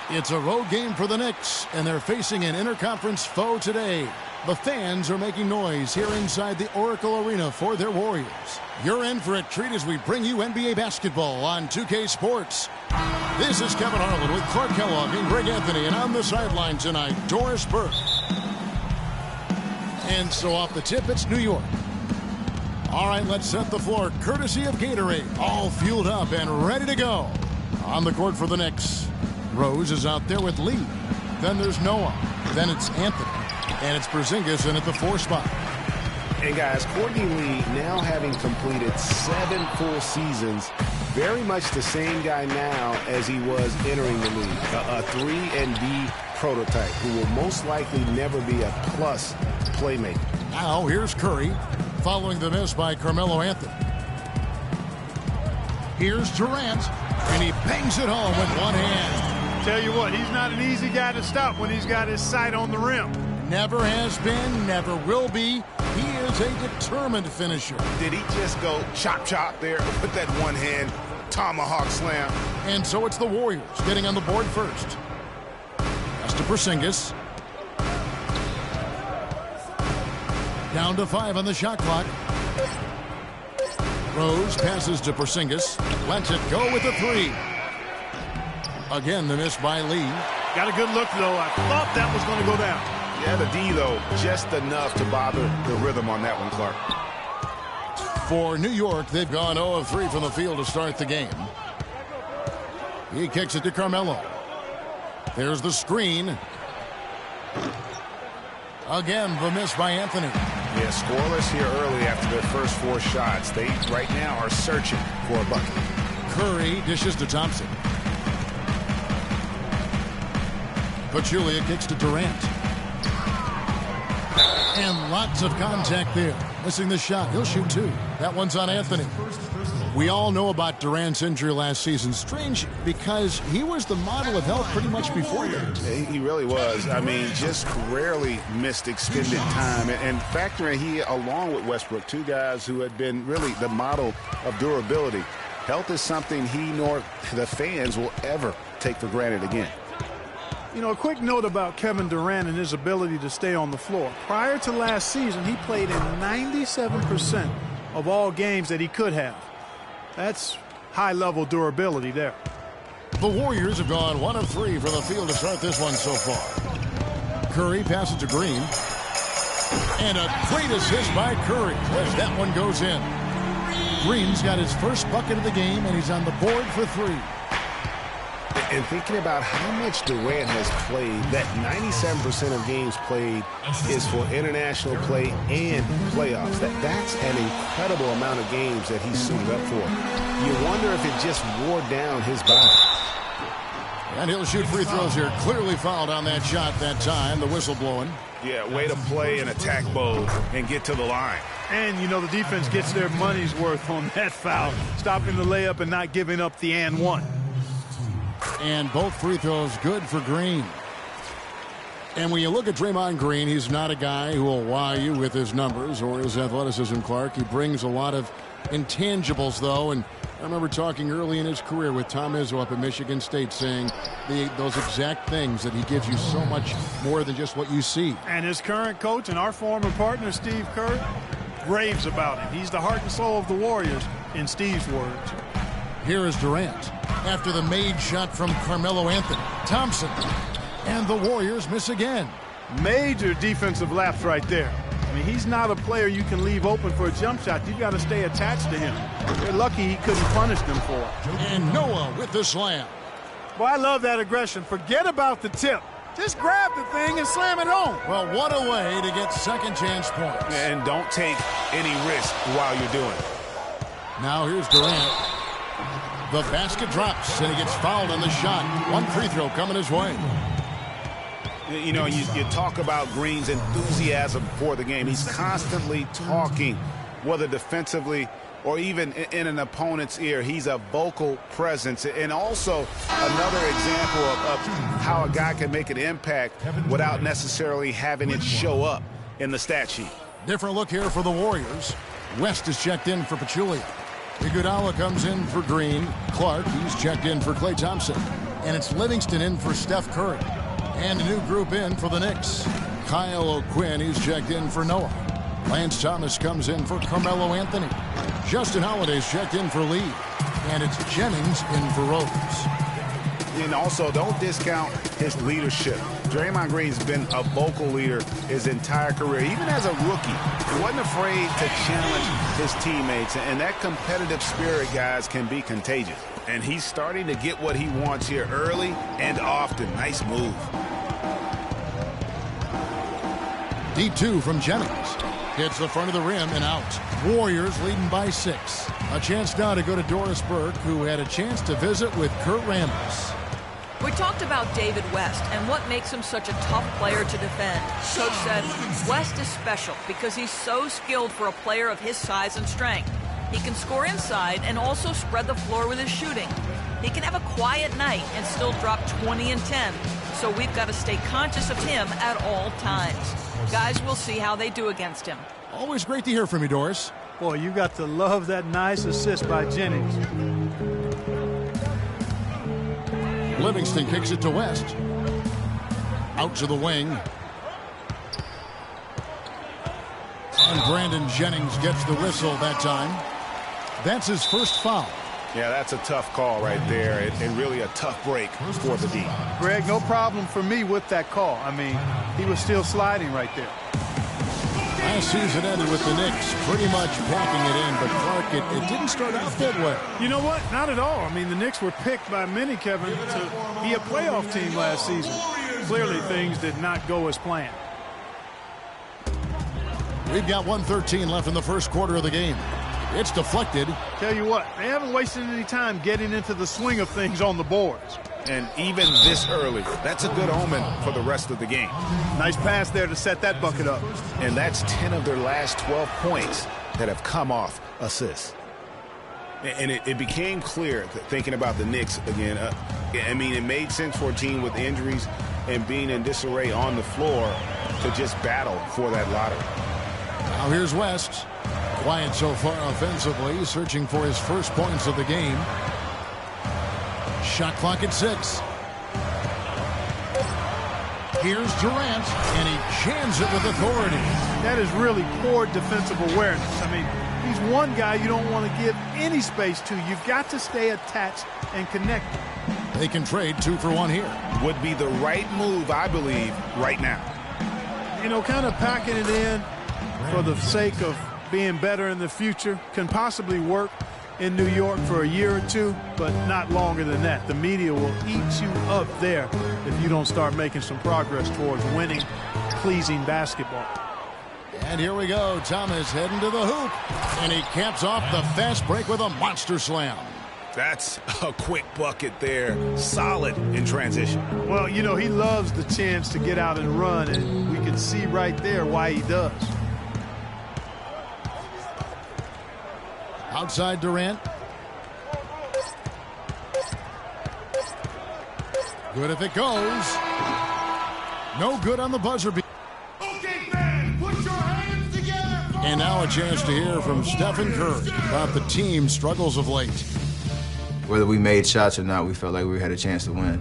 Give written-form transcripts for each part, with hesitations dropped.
It's a road game for the Knicks, and they're facing an interconference foe today. The fans are making noise here inside the Oracle Arena for their Warriors. You're in for a treat as we bring you NBA basketball on 2K Sports. This is Kevin Harlan with Clark Kellogg and Greg Anthony, and on the sideline tonight, Doris Burke. And so off the tip, it's New York. All right, let's set the floor, courtesy of Gatorade. All fueled up and ready to go. On the court for the Knicks, Rose is out there with Lee. Then there's Noah. Then it's Anthony. And it's Porzingis in at the 4 spot. And guys, Courtney Lee now having completed 7 full seasons, very much the same guy now as he was entering the league. A 3-and-D prototype who will most likely never be a plus playmaker. Now here's Curry following the miss by Carmelo Anthony. Here's Durant, and he bangs it home with one hand. Tell you what, he's not an easy guy to stop when he's got his sight on the rim. Never has been, never will be. He is a determined finisher. Did he just go chop there with that one hand tomahawk slam? And so it's the Warriors getting on the board first. That's to Porzingis. Down to 5 on the shot clock. Rose passes to Porzingis. Lets it go with the 3. Again, the miss by Lee. Got a good look, though. I thought that was going to go down. Yeah, the D, though, just enough to bother the rhythm on that one, Clark. For New York, they've gone 0 of 3 from the field to start the game. He kicks it to Carmelo. There's the screen. Again, the miss by Anthony. Yeah, scoreless here early after their first 4 shots. They, right now, are searching for a bucket. Curry dishes to Thompson. Pachulia kicks to Durant. And lots of contact there. Missing the shot. He'll shoot 2. That one's on Anthony. We all know about Durant's injury last season. Strange because he was the model of health pretty much before that. He really was. I mean, just rarely missed extended time. And factoring he, along with Westbrook, 2 guys who had been really the model of durability. Health is something he nor the fans will ever take for granted again. You know, a quick note about Kevin Durant and his ability to stay on the floor. Prior to last season, he played in 97% of all games that he could have. That's high-level durability there. The Warriors have gone 1 of 3 from the field to start this one so far. Curry passes to Green. And a great assist by Curry as that one goes in. Green's got his first bucket of the game, and he's on the board for 3. And thinking about how much Durant has played, that 97% of games played is for international play and playoffs. That's an incredible amount of games that he's suited up for. You wonder if it just wore down his body. And he'll shoot free throws here. Clearly fouled on that shot that time. The whistle blowing. Yeah, way to play and attack mode and get to the line. And, you know, the defense gets their money's worth on that foul. Stopping the layup and not giving up the and 1. And both free throws good for Green. And when you look at Draymond Green, he's not a guy who will wow you with his numbers or his athleticism, Clark. He brings a lot of intangibles, though. And I remember talking early in his career with Tom Izzo up at Michigan State saying those exact things, that he gives you so much more than just what you see. And his current coach and our former partner, Steve Kerr, raves about him. He's the heart and soul of the Warriors, in Steve's words. Here is Durant after the made shot from Carmelo Anthony. Thompson. And the Warriors miss again. Major defensive lapse right there. I mean, he's not a player you can leave open for a jump shot. You've got to stay attached to him. They're lucky he couldn't punish them for it. And Noah with the slam. Boy, I love that aggression. Forget about the tip. Just grab the thing and slam it home. Well, what a way to get second chance points. And don't take any risk while you're doing it. Now here's Durant. The basket drops, and he gets fouled on the shot. 1 free throw coming his way. You know, you talk about Green's enthusiasm for the game. He's constantly talking, whether defensively or even in an opponent's ear. He's a vocal presence. And also another example of how a guy can make an impact without necessarily having it show up in the stat sheet. Different look here for the Warriors. West is checked in for Pachulia. Iguodala comes in for Green. Clark, he's checked in for Klay Thompson. And it's Livingston in for Steph Curry. And a new group in for the Knicks. Kyle O'Quinn, he's checked in for Noah. Lance Thomas comes in for Carmelo Anthony. Justin Holiday's checked in for Lee. And it's Jennings in for Rose. And also, don't discount his leadership. Draymond Green's been a vocal leader his entire career. Even as a rookie, he wasn't afraid to challenge his teammates. And that competitive spirit, guys, can be contagious. And he's starting to get what he wants here early and often. Nice move. D2 from Jennings. Hits the front of the rim and out. Warriors leading by 6. A chance now to go to Doris Burke, who had a chance to visit with Kurt Rambis. We talked about David West and what makes him such a tough player to defend. Coach said West is special because he's so skilled for a player of his size and strength. He can score inside and also spread the floor with his shooting. He can have a quiet night and still drop 20 and 10. So we've got to stay conscious of him at all times. Guys, we'll see how they do against him. Always great to hear from you, Doris. Boy, you got to love that nice assist by Jennings. Livingston kicks it to West. Out to the wing. And Brandon Jennings gets the whistle that time. That's his first foul. Yeah, that's a tough call right there, and really a tough break for the D. Greg, no problem for me with that call. I mean, he was still sliding right there. Last season ended with the Knicks pretty much packing it in, but Clark, it didn't start out that way. You know what? Not at all. I mean, the Knicks were picked by many, Kevin, to be a playoff team last season. Clearly, things did not go as planned. We've got 1:13 left in the first quarter of the game. It's deflected. Tell you what, they haven't wasted any time getting into the swing of things on the boards. And even this early, that's a good omen for the rest of the game. Nice pass there to set that bucket up. And that's 10 of their last 12 points that have come off assists. And it became clear, thinking about the Knicks again, I mean, it made sense for a team with injuries and being in disarray on the floor to just battle for that lottery. Now here's West. Quiet so far offensively, searching for his first points of the game. Shot clock at 6. Here's Durant, and he jams it with authority. That is really poor defensive awareness. I mean, he's one guy you don't want to give any space to. You've got to stay attached and connected. They can trade 2 for 1 here. Would be the right move, I believe, right now. You know, kind of packing it in for the sake of being better in the future can possibly work in New York for a year or 2, but not longer than that. The media will eat you up there if you don't start making some progress towards winning, pleasing basketball. And here we go. Thomas heading to the hoop. And he caps off the fast break with a monster slam. That's a quick bucket there. Solid in transition. Well, you know, he loves the chance to get out and run, and we can see right there why he does. Outside Durant. Good if it goes. No good on the buzzer beater. Okay, fans, put your hands together. And now a chance to hear from Stephen Curry about the team's struggles of late. Whether we made shots or not, we felt like we had a chance to win.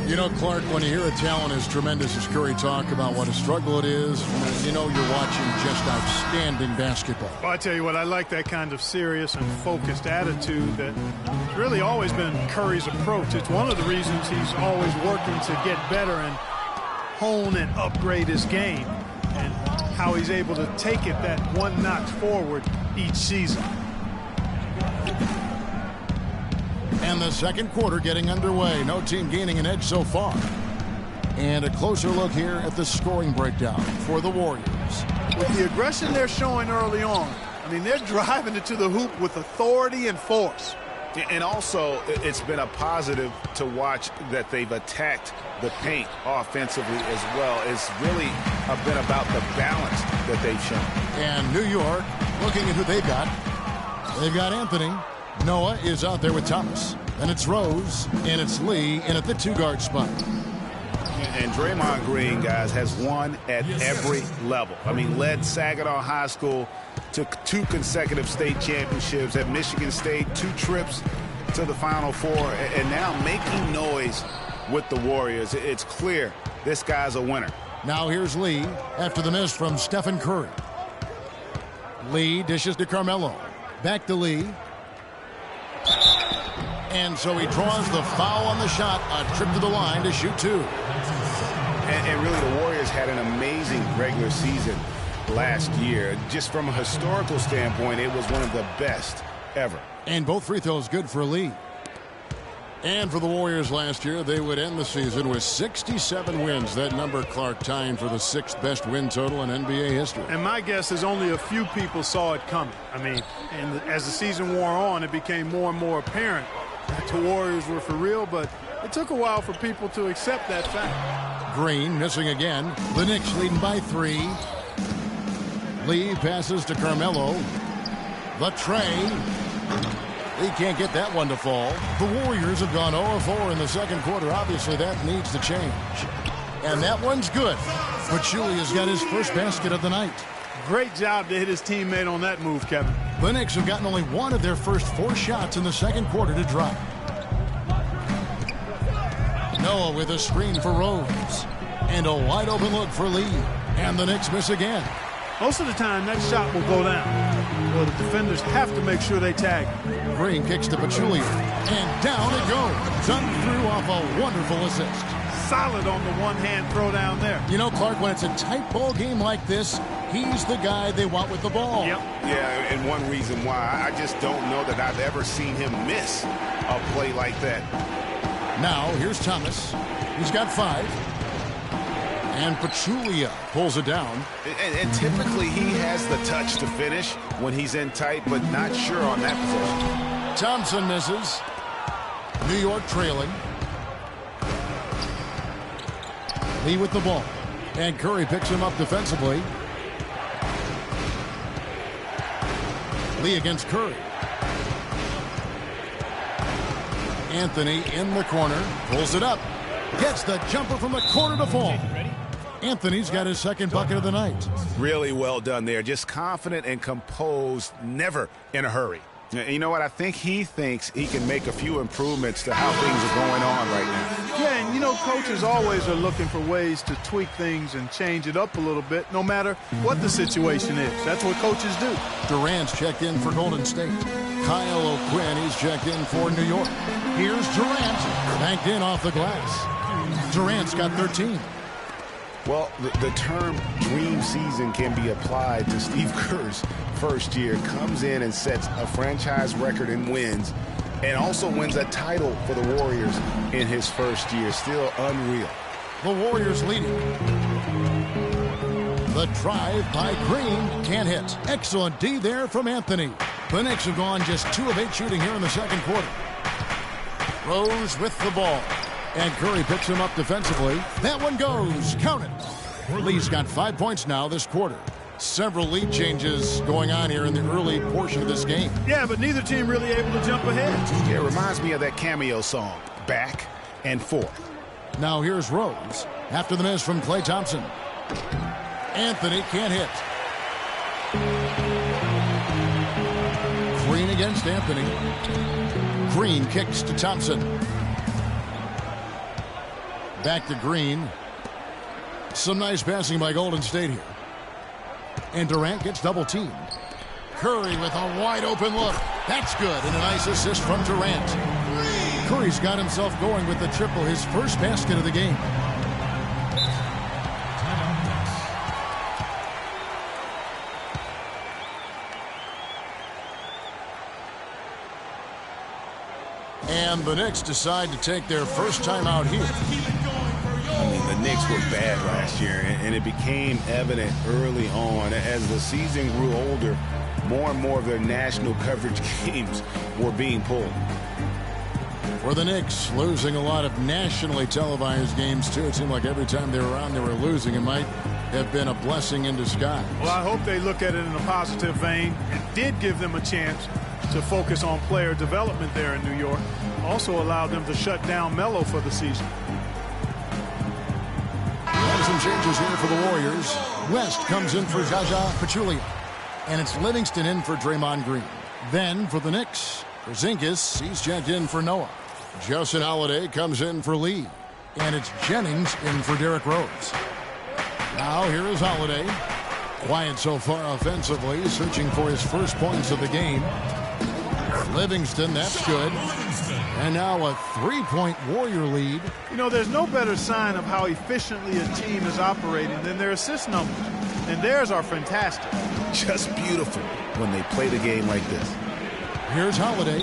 You know, Clark, when you hear a talent as tremendous as Curry talk about what a struggle it is, you know you're watching just outstanding basketball. Well, I tell you what, I like that kind of serious and focused attitude that's really always been Curry's approach. It's one of the reasons he's always working to get better and hone and upgrade his game, and how he's able to take it that one notch forward each season. And the second quarter getting underway. No team gaining an edge so far. And a closer look here at the scoring breakdown for the Warriors. With the aggression they're showing early on, I mean, they're driving it to the hoop with authority and force. And also, it's been a positive to watch that they've attacked the paint offensively as well. It's really been about the balance that they've shown. And New York, looking at who they've got. They've got Anthony. Noah is out there with Thomas. And it's Rose, and it's Lee in at the 2-guard spot. And Draymond Green, guys, has won at every level. I mean, led Saginaw High School to 2 consecutive state championships. At Michigan State, 2 trips to the Final Four and now making noise with the Warriors. It's clear this guy's a winner. Now here's Lee after the miss from Stephen Curry. Lee dishes to Carmelo. Back to Lee. And so he draws the foul on the shot. A trip to the line to shoot two. And really, the Warriors had an amazing regular season last year. Just from a historical standpoint, it was one of the best ever. And both free throws good for Lee. And for the Warriors last year, they would end the season with 67 wins. That number, Clark, tying for the 6th best win total in NBA history. And my guess is only a few people saw it coming. I mean, and as the season wore on, it became more and more apparent that the Warriors were for real, but it took a while for people to accept that fact. Green missing again. The Knicks leading by 3. Lee passes to Carmelo. The tray. He can't get that one to fall. The Warriors have gone 0-4 in the second quarter. Obviously, that needs to change. And that one's good. Pachulia's got his first basket of the night. Great job to hit his teammate on that move, Kevin. The Knicks have gotten only one of their first 4 shots in the second quarter to drop. Noah with a screen for Rose. And a wide open look for Lee. And the Knicks miss again. Most of the time, that shot will go down. Well, the defenders have to make sure they tag. Green kicks to Pachulia. And down it goes. Done through off a wonderful assist. Solid on the one-hand throw down there. You know, Clark, when it's a tight ball game like this, he's the guy they want with the ball. Yep. Yeah, and one reason why, I just don't know that I've ever seen him miss a play like that. Now, here's Thomas. He's got 5. And Pachulia pulls it down. And typically he has the touch to finish when he's in tight, but not sure on that position. Thompson misses. New York trailing. Lee with the ball. And Curry picks him up defensively. Lee against Curry. Anthony in the corner. Pulls it up. Gets the jumper from the corner to fall. Anthony's got his second bucket of the night. Really well done there. Just confident and composed, never in a hurry. You know what? I think he thinks he can make a few improvements to how things are going on right now. Yeah, and you know, coaches always are looking for ways to tweak things and change it up a little bit, no matter what the situation is. That's what coaches do. Durant's checked in for Golden State. Kyle O'Quinn, he's checked in for New York. Here's Durant, banked in off the glass. Durant's got 13. Well, the term dream season can be applied to Steve Kerr's first year. Comes in and sets a franchise record in wins and also wins a title for the Warriors in his first year. Still unreal. The Warriors leading. The drive by Green can't hit. Excellent D there from Anthony. The Knicks have gone just 2 of 8 shooting here in the second quarter. Rose with the ball. And Curry picks him up defensively. That one goes. Count it. Lee's got 5 points now this quarter. Several lead changes going on here in the early portion of this game. Yeah, but neither team really able to jump ahead. Yeah, it reminds me of that cameo song, Back and Forth. Now here's Rose after the miss from Klay Thompson. Anthony can't hit. Green against Anthony. Green kicks to Thompson. Back to Green. Some nice passing by Golden State here. And Durant gets double teamed. Curry with a wide open look. That's good. And a nice assist from Durant. Curry's got himself going with the triple, his first basket of the game. And the Knicks decide to take their first time out here. I mean, the Knicks were bad last year, and it became evident early on. As the season grew older, more and more of their national coverage games were being pulled. For the Knicks, losing a lot of nationally televised games, too. It seemed like every time they were on, they were losing. It might have been a blessing in disguise. Well, I hope they look at it in a positive vein. It did give them a chance to focus on player development there in New York. Also allowed them to shut down Melo for the season. And some changes here for the Warriors. West comes in for Zaza Pachulia. And it's Livingston in for Draymond Green. Then for the Knicks, Porzingis, he's checked in for Noah. Justin Holiday comes in for Lee. And it's Jennings in for Derrick Rose. Now here is Holiday. Quiet so far offensively, searching for his first points of the game. Livingston, that's good. And now a 3-point Warrior lead. You know, there's no better sign of how efficiently a team is operating than their assist numbers. And theirs are fantastic. Just beautiful when they play the game like this. Here's Holiday.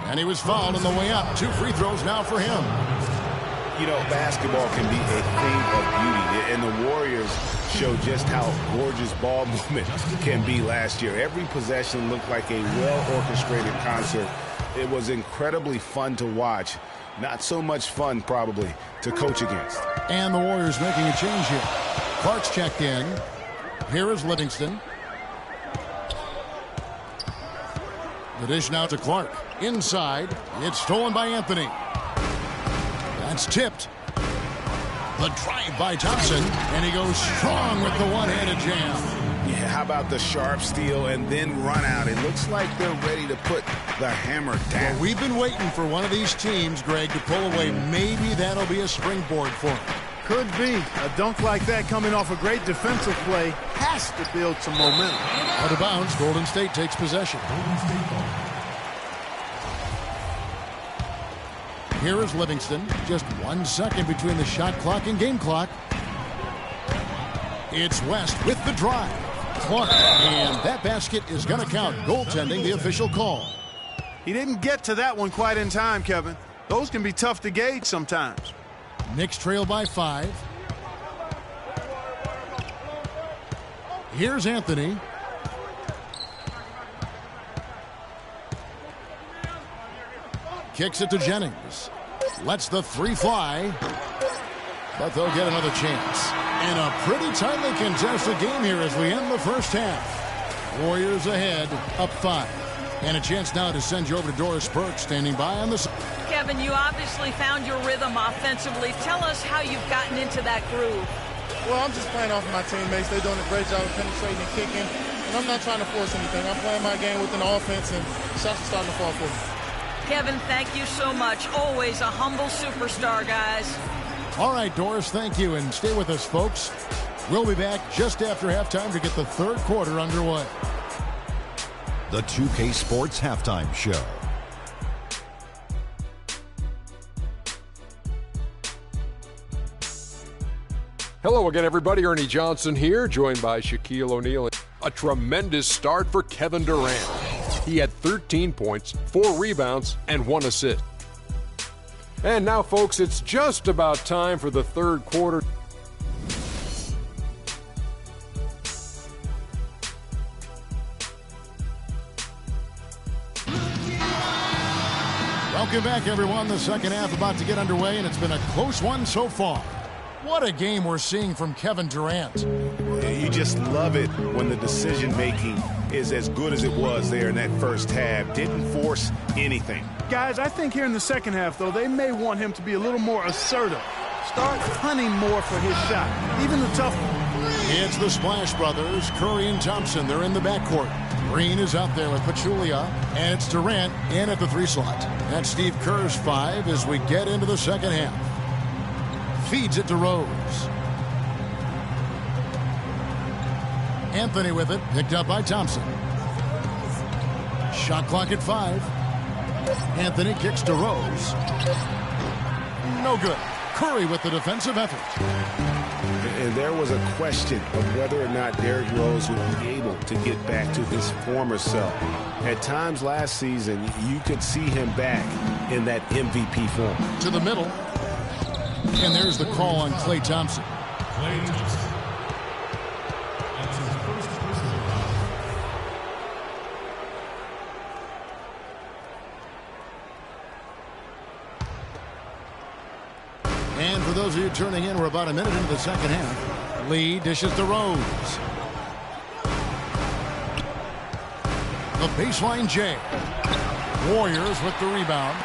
And he was fouled on the way up. 2 free throws now for him. You know, basketball can be a thing of beauty, and the Warriors showed just how gorgeous ball movement can be last year. Every possession looked like a well-orchestrated concert. It was incredibly fun to watch. Not so much fun, probably, to coach against. And the Warriors making a change here. Clark's checked in. Here is Livingston. The dish now to Clark. Inside. It's stolen by Anthony. That's tipped. The drive by Thompson. And he goes strong with the one-handed jam. Yeah, how about the sharp steal and then run out? It looks like they're ready to put the hammer down. Well, we've been waiting for one of these teams, Greg, to pull away. Maybe that'll be a springboard for them. Could be. A dunk like that coming off a great defensive play has to build some momentum. Out of bounds, Golden State takes possession. Here is Livingston. Just 1 second between the shot clock and game clock. It's West with the drive. Clark, and that basket is going to count. Goaltending, the official call. He didn't get to that one quite in time, Kevin. Those can be tough to gauge sometimes. Knicks trail by 5. Here's Anthony. Kicks it to Jennings. Lets the 3 fly. But they'll get another chance. And a pretty tightly contested game here as we end the first half. Warriors ahead, up 5. And a chance now to send you over to Doris Burke, standing by on the... Kevin, you obviously found your rhythm offensively. Tell us how you've gotten into that groove. Well, I'm just playing off of my teammates. They're doing a great job of penetrating and kicking. And I'm not trying to force anything. I'm playing my game within the offense, and shots are starting to fall for me. Kevin, thank you so much. Always a humble superstar, guys. All right, Doris, thank you. And stay with us, folks. We'll be back just after halftime to get the third quarter underway. The 2K Sports Halftime Show. Hello again, everybody. Ernie Johnson here, joined by Shaquille O'Neal. A tremendous start for Kevin Durant. He had 13 points, 4 rebounds, and 1 assist. And now, folks, it's just about time for the third quarter. Welcome back, everyone. The second half about to get underway, and it's been a close one so far. What a game we're seeing from Kevin Durant. You just love it when the decision-making is as good as it was there in that first half. Didn't force anything. Guys, I think here in the second half, though, they may want him to be a little more assertive. Start hunting more for his shot, even the tough one. It's the Splash Brothers, Curry and Thompson. They're in the backcourt. Green is out there with Pachulia, and it's Durant in at the 3 slot. That's Steve Kerr's 5 as we get into the second half. Feeds it to Rose. Anthony with it, picked up by Thompson. Shot clock at 5. Anthony kicks to Rose. No good. Curry with the defensive effort. And there was a question of whether or not Derrick Rose would be able to get back to his former self. At times last season, you could see him back in that MVP form. To the middle. And there's the call on Klay Thompson. And for those of you turning in, we're about a minute into the second half. Lee dishes to Rose. The baseline J. Warriors with the rebound.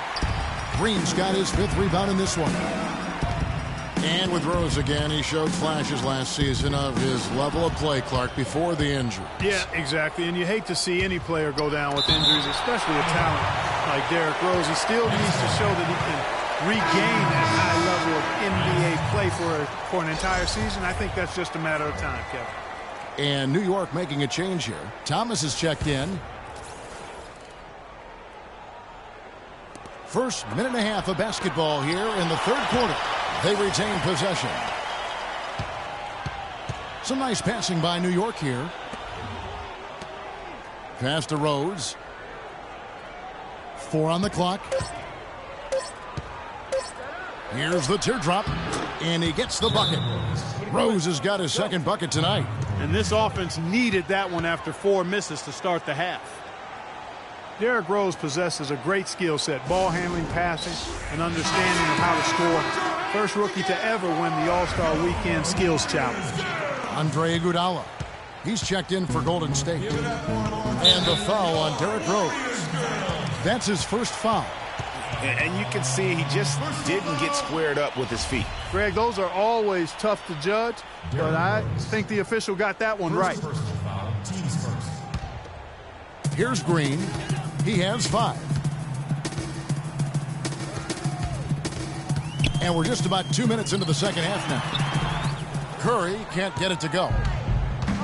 Green's got his 5th rebound in this one. And with Rose again, he showed flashes last season of his level of play, Clark, before the injury. Yeah, exactly. And you hate to see any player go down with injuries, especially a talent like Derrick Rose. He still needs to show that he can regain that high level of NBA play for an entire season. I think that's just a matter of time, Kevin. And New York making a change here. Thomas is checked in. First minute and a half of basketball here in the third quarter. They retain possession. Some nice passing by New York here. Pass to Rose. 4 on the clock. Here's the teardrop, and he gets the bucket. Rose has got his second bucket tonight. And this offense needed that one after 4 misses to start the half. Derrick Rose possesses a great skill set, ball handling, passing, and understanding of how to score. First rookie to ever win the All-Star Weekend Skills Challenge. Andre Iguodala. He's checked in for Golden State. And the foul on Derrick Rose. That's his first foul. And you can see he just didn't get squared up with his feet. Greg, those are always tough to judge, but I think the official got that one right. Here's Green. He has 5. And we're just about 2 minutes into the second half now. Curry can't get it to go.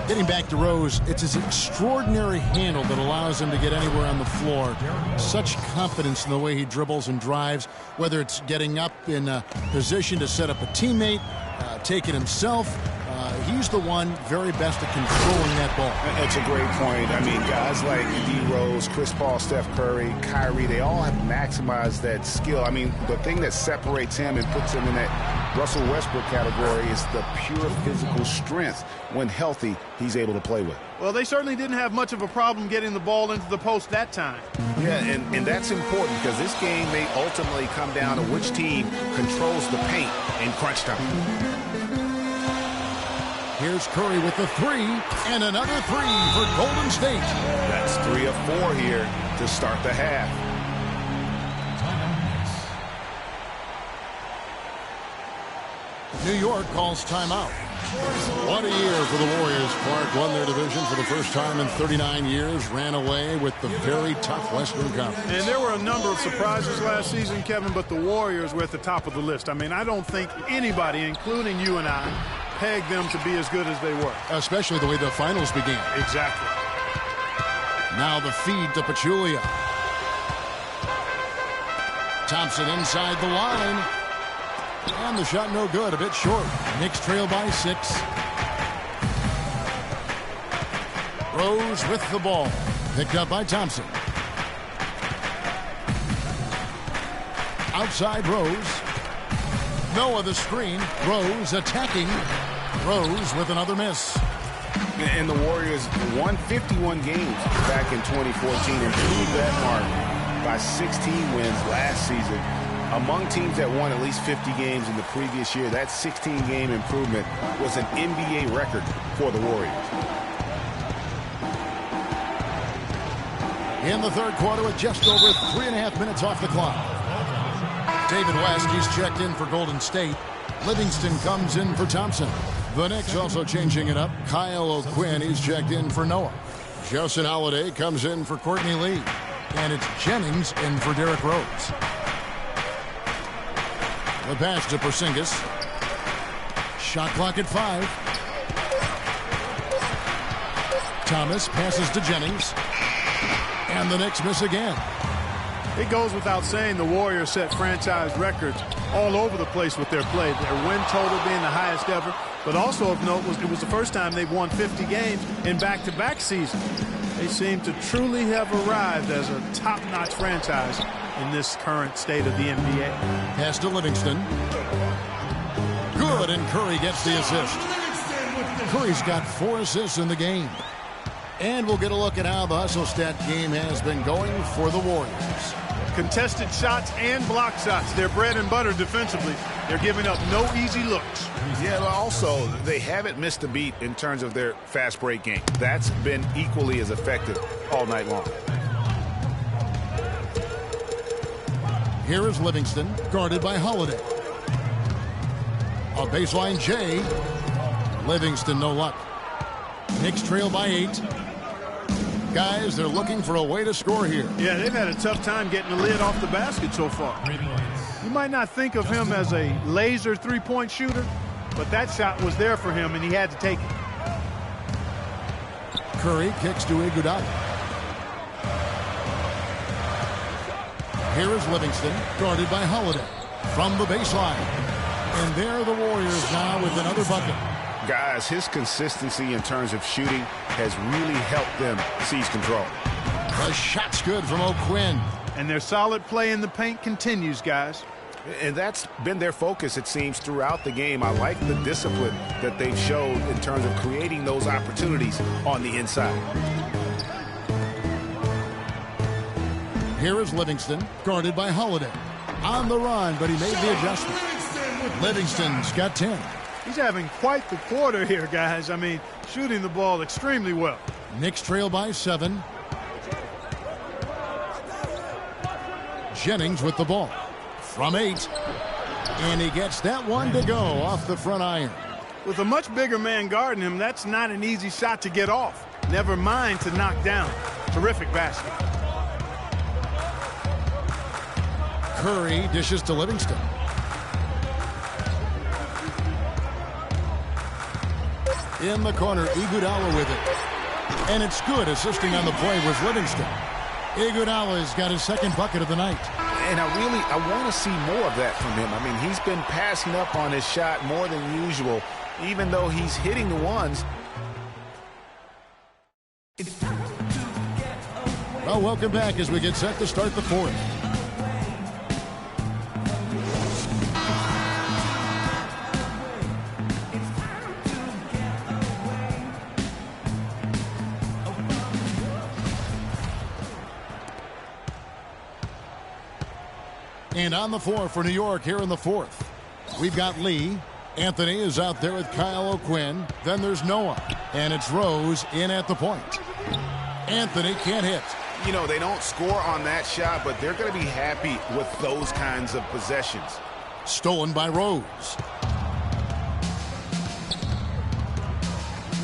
Getting back to Rose, it's his extraordinary handle that allows him to get anywhere on the floor. Such confidence in the way he dribbles and drives, whether it's getting up in a position to set up a teammate, take it himself. He's the one very best at controlling that ball. That's a great point. I mean, guys like D. Rose, Chris Paul, Steph Curry, Kyrie, they all have maximized that skill. I mean, the thing that separates him and puts him in that Russell Westbrook category is the pure physical strength. When healthy, he's able to play with. Well, they certainly didn't have much of a problem getting the ball into the post that time. Yeah, and that's important because this game may ultimately come down to which team controls the paint in crunch time. Here's Curry with the 3, and another 3 for Golden State. That's 3 of 4 here to start the half. New York calls timeout. What a year for the Warriors. Clark won their division for the first time in 39 years, ran away with the very tough Western Conference. And there were a number of surprises last season, Kevin, but the Warriors were at the top of the list. I mean, I don't think anybody, including you and I, pegged them to be as good as they were. Especially the way the finals began. Exactly. Now the feed to Pachulia. Thompson inside the line. And the shot no good, a bit short. Knicks trail by 6. Rose with the ball. Picked up by Thompson. Outside Rose. Noah the screen. Rose attacking. Rose with another miss. And the Warriors won 51 games back in 2014, improved that mark by 16 wins last season. Among teams that won at least 50 games in the previous year, that 16-game improvement was an NBA record for the Warriors. In the third quarter with just over 3.5 minutes off the clock. David West, he's checked in for Golden State. Livingston comes in for Thompson. The Knicks also changing it up. Kyle O'Quinn, he's checked in for Noah. Justin Holiday comes in for Courtney Lee. And it's Jennings in for Derrick Rose. The pass to Porzingis. Shot clock at 5. Thomas passes to Jennings. And the Knicks miss again. It goes without saying the Warriors set franchise records all over the place with their play. Their win total being the highest ever. But also of note, it was the first time they've won 50 games in back-to-back seasons. They seem to truly have arrived as a top-notch franchise in this current state of the NBA. Pass to Livingston. Good, and Curry gets the assist. Curry's got 4 assists in the game. And we'll get a look at how the hustle stat game has been going for the Warriors. Contested shots and block shots. They're bread and butter defensively. They're giving up no easy looks. Yeah, but also, they haven't missed a beat in terms of their fast break game. That's been equally as effective all night long. Here is Livingston, guarded by Holiday. A baseline J. Livingston, no luck. Knicks trail by 8. Guys, they're looking for a way to score here. Yeah, they've had a tough time getting the lid off the basket so far. You might not think of him as a laser three-point shooter, but that shot was there for him, and he had to take it. Curry kicks to Iguodala. Here is Livingston, guarded by Holiday. From the baseline. And there are the Warriors now with another bucket. Guys, his consistency in terms of shooting has really helped them seize control. The shot's good from O'Quinn. And their solid play in the paint continues, guys. And that's been their focus, it seems, throughout the game. I like the discipline that they've showed in terms of creating those opportunities on the inside. Here is Livingston, guarded by Holiday. On the run, but he made the adjustment. Livingston's got 10. He's having quite the quarter here, guys. I mean, shooting the ball extremely well. Knicks trail by 7. Jennings with the ball. From 8. And he gets that one to go off the front iron. With a much bigger man guarding him, that's not an easy shot to get off. Never mind to knock down. Terrific basket. Curry dishes to Livingston. In the corner, Iguodala with it. And it's good. Assisting on the play was Livingston. Iguodala's got his second bucket of the night. And I want to see more of that from him. I mean, he's been passing up on his shot more than usual, even though he's hitting the ones. Well, welcome back as we get set to start the fourth. And on the floor for New York here in the fourth, we've got Lee. Anthony is out there with Kyle O'Quinn. Then there's Noah. And it's Rose in at the point. Anthony can't hit. You know, they don't score on that shot, but they're going to be happy with those kinds of possessions. Stolen by Rose.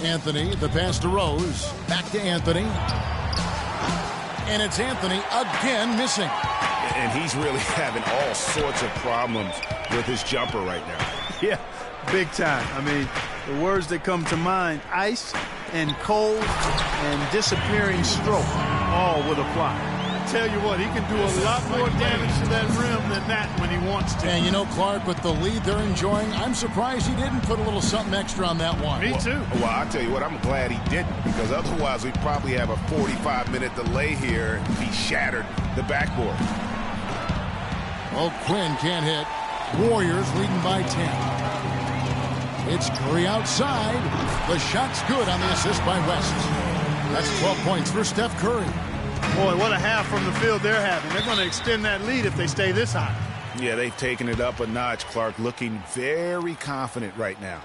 Anthony, the pass to Rose. Back to Anthony. And it's Anthony again missing. And he's really having all sorts of problems with his jumper right now. Yeah, big time. I mean, the words that come to mind, ice and cold and disappearing stroke, all would apply. I tell you what, he can do a lot more damage to that rim than that when he wants to. And you know, Clark, with the lead they're enjoying, I'm surprised he didn't put a little something extra on that one. Me too. Well, I'll tell you what, I'm glad he didn't, because otherwise we'd probably have a 45-minute delay here if he shattered the backboard. O'Quinn can't hit. Warriors leading by 10. It's Curry outside. The shot's good on the assist by West. That's 12 points for Steph Curry. Boy, what a half from the field they're having. They're going to extend that lead if they stay this high. Yeah, they've taken it up a notch, Clark, looking very confident right now.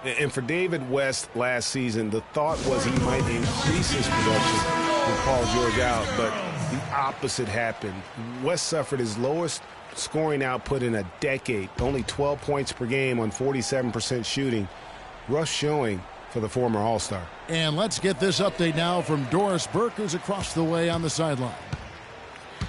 And for David West last season, the thought was he might increase his production with Paul George out, but the opposite happened. West suffered his lowest scoring output in a decade, only 12 points per game on 47% shooting. Rough showing for the former All-Star. And let's get this update now from Doris Burke, who's across the way on the sideline.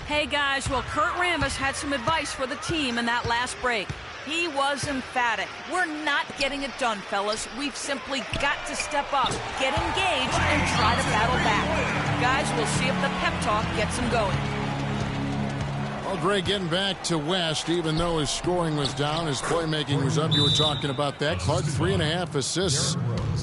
Hey guys, well, Kurt Rambis had some advice for the team in that last break. He was emphatic. We're not getting it done, fellas. We've simply got to step up, get engaged, and try to battle back. Guys, we'll see if the pep talk gets them going. Well, Greg, getting back to West, even though his scoring was down, his playmaking was up. You were talking about that. Clark, 3.5 assists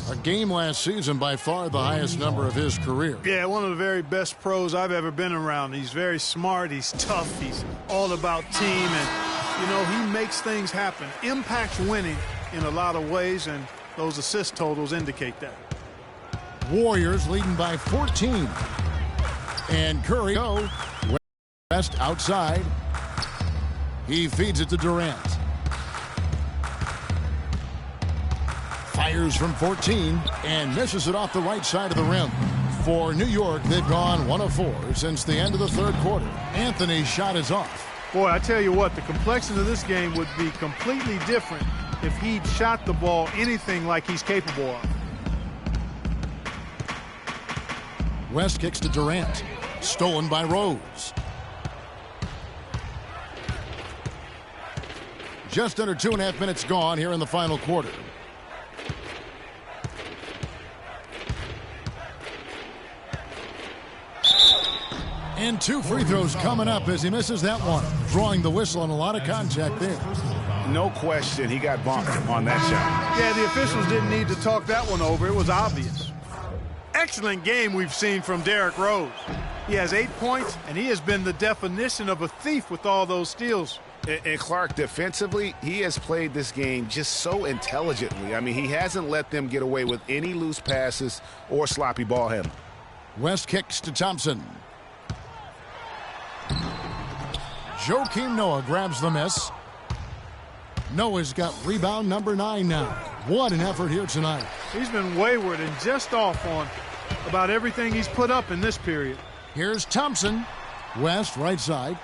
a game last season, by far the highest number of his career. Yeah, one of the very best pros I've ever been around. He's very smart. He's tough. He's all about team. And, you know, he makes things happen. Impacts winning in a lot of ways, and those assist totals indicate that. Warriors leading by 14. And Curry, West outside. He feeds it to Durant. Fires from 14 and misses it off the right side of the rim. For New York, they've gone 1 of 4 since the end of the third quarter. Anthony's shot is off. Boy, I tell you what, the complexion of this game would be completely different if he'd shot the ball anything like he's capable of. West kicks to Durant. Stolen by Rose. Just under 2.5 minutes gone here in the final quarter. And 2 free throws coming up as he misses that one. Drawing the whistle and a lot of contact there. No question, he got bumped on that shot. Yeah, the officials didn't need to talk that one over. It was obvious. Excellent game we've seen from Derrick Rose. He has 8 points, and he has been the definition of a thief with all those steals. And Clark, defensively, he has played this game just so intelligently. I mean, he hasn't let them get away with any loose passes or sloppy ball handling. West kicks to Thompson. Joakim Noah grabs the miss. Noah's got rebound number 9 now. What an effort here tonight. He's been wayward and just off on about everything he's put up in this period. Here's Thompson. West right side.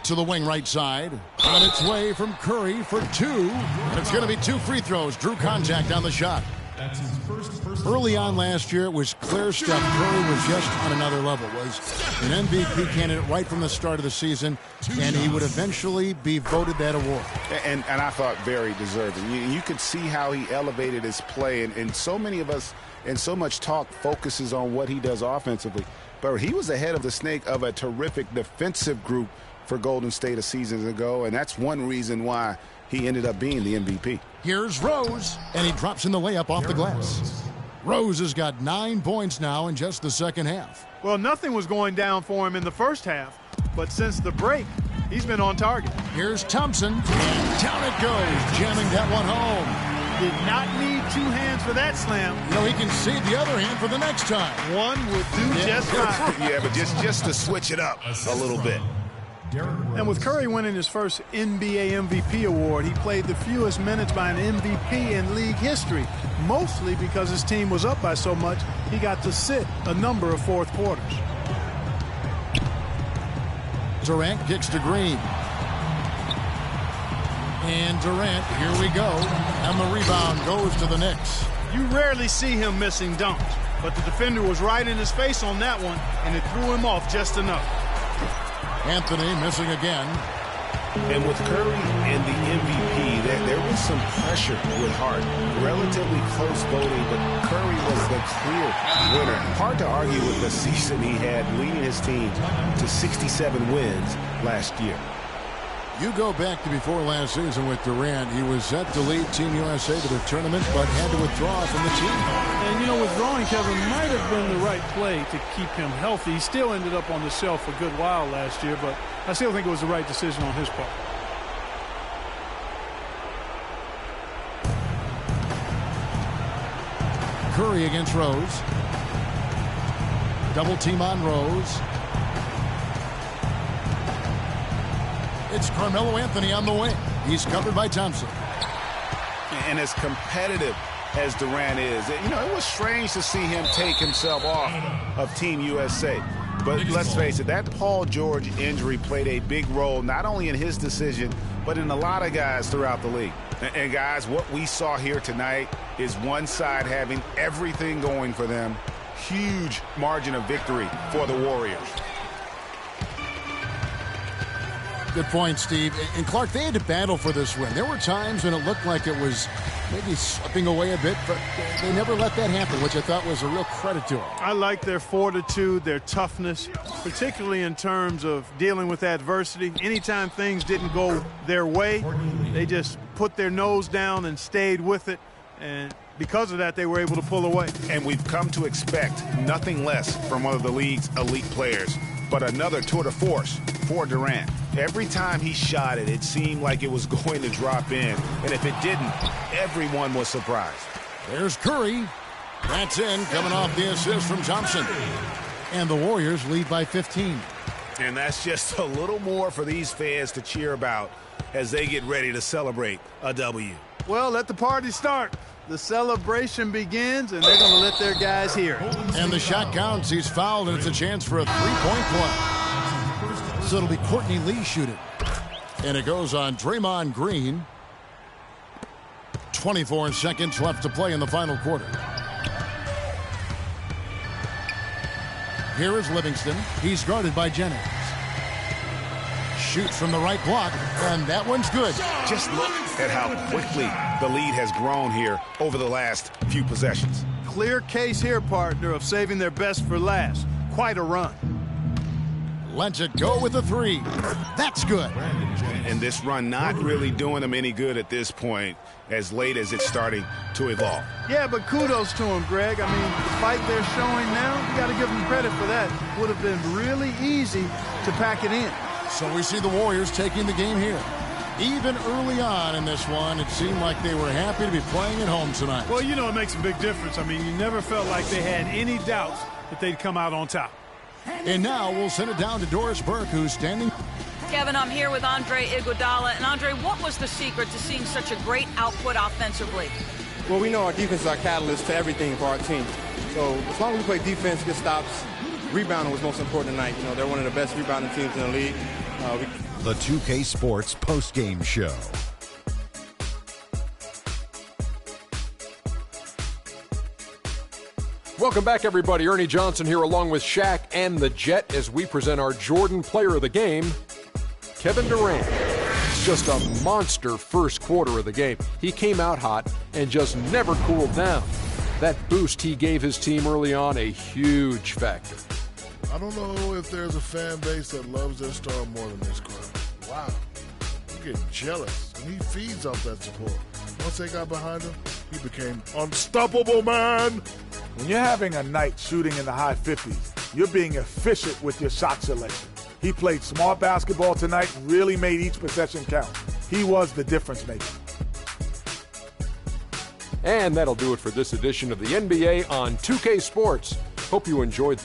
To the wing right side. On its way from Curry for 2. And it's going to be 2 free throws. Drew contact on the shot. That's his first Early on last year, it was clear Steph Curry was just on another level. Was an MVP candidate right from the start of the season, and he would eventually be voted that award. And I thought very deserving. You could see how he elevated his play, and so many of us and so much talk focuses on what he does offensively. But he was ahead of the snake of a terrific defensive group for Golden State a season ago, and that's one reason why he ended up being the MVP. Here's Rose, and he drops in the layup off the glass. Rose has got 9 points now in just the second half. Well, nothing was going down for him in the first half, but since the break, he's been on target. Here's Thompson, and down it goes, jamming that one home. Did not need 2 hands for that slam. You know, he can save the other hand for the next time. One would do just fine. Yeah, but just to switch it up a little bit. And with Curry winning his first NBA MVP award, he played the fewest minutes by an MVP in league history, mostly because his team was up by so much, he got to sit a number of fourth quarters. Durant kicks to Green. And Durant, here we go. And the rebound goes to the Knicks. You rarely see him missing dunks, but the defender was right in his face on that one, and it threw him off just enough. Anthony missing again. And with Curry and the MVP, there was some pressure with Hart. Relatively close voting, but Curry was the clear winner. Hard to argue with the season he had, leading his team to 67 wins last year. You go back to before last season with Durant. He was set to lead Team USA to the tournament, but had to withdraw from the team. And, you know, withdrawing Kevin might have been the right play to keep him healthy. He still ended up on the shelf a good while last year, but I still think it was the right decision on his part. Curry against Rose. Double team on Rose. It's Carmelo Anthony on the wing. He's covered by Thompson. And as competitive as Durant is, you know, it was strange to see him take himself off of Team USA. But let's face it, that Paul George injury played a big role, not only in his decision, but in a lot of guys throughout the league. And guys, what we saw here tonight is one side having everything going for them. Huge margin of victory for the Warriors. Good point, Steve. And Clark, they had to battle for this win. There were times when it looked like it was maybe slipping away a bit, but they never let that happen, which I thought was a real credit to them. I like their fortitude, their toughness, particularly in terms of dealing with adversity. Anytime things didn't go their way, they just put their nose down and stayed with it. And because of that, they were able to pull away. And we've come to expect nothing less from one of the league's elite players, but another tour de force for Durant. Every time he shot it, it seemed like it was going to drop in. And if it didn't, everyone was surprised. There's Curry. That's in, coming off the assist from Thompson. And the Warriors lead by 15. And that's just a little more for these fans to cheer about as they get ready to celebrate a W. Well, let the party start. The celebration begins, and they're going to let their guys hear it. And the shot counts. He's fouled, and it's a chance for a three-point play. So it'll be Courtney Lee shooting. And it goes on Draymond Green. 24 seconds left to play in the final quarter. Here is Livingston. He's guarded by Jennings. Shoots from the right block, and that one's good. Just look at how quickly the lead has grown here over the last few possessions. Clear case here, partner, of saving their best for last. Quite a run. Lets it go with a three. That's good. And this run not really doing them any good at this point, as late as it's starting to evolve. Yeah, but kudos to him, Greg. I mean, the fight they're showing now, you got to give them credit for that. Would have been really easy to pack it in. So we see the Warriors taking the game here. Even early on in this one, it seemed like they were happy to be playing at home tonight. Well, you know, it makes a big difference. I mean, you never felt like they had any doubts that they'd come out on top. And now we'll send it down to Doris Burke, who's standing. Kevin, I'm here with Andre Iguodala. And Andre, what was the secret to seeing such a great output offensively? Well, we know our defense is our catalyst to everything for our team. So as long as we play defense, get stops, rebounding was most important tonight. You know, they're one of the best rebounding teams in the league. The 2K Sports postgame show. Welcome back, everybody. Ernie Johnson here along with Shaq and the Jet as we present our Jordan Player of the Game, Kevin Durant. Just a monster first quarter of the game. He came out hot and just never cooled down. That boost he gave his team early on, a huge factor. I don't know if there's a fan base that loves their star more than this crowd. Wow. You get jealous, and he feeds off that support. Once they got behind him, he became unstoppable, man. When you're having a night shooting in the high 50s, you're being efficient with your shot selection. He played smart basketball tonight and really made each possession count. He was the difference maker. And that'll do it for this edition of the NBA on 2K Sports. Hope you enjoyed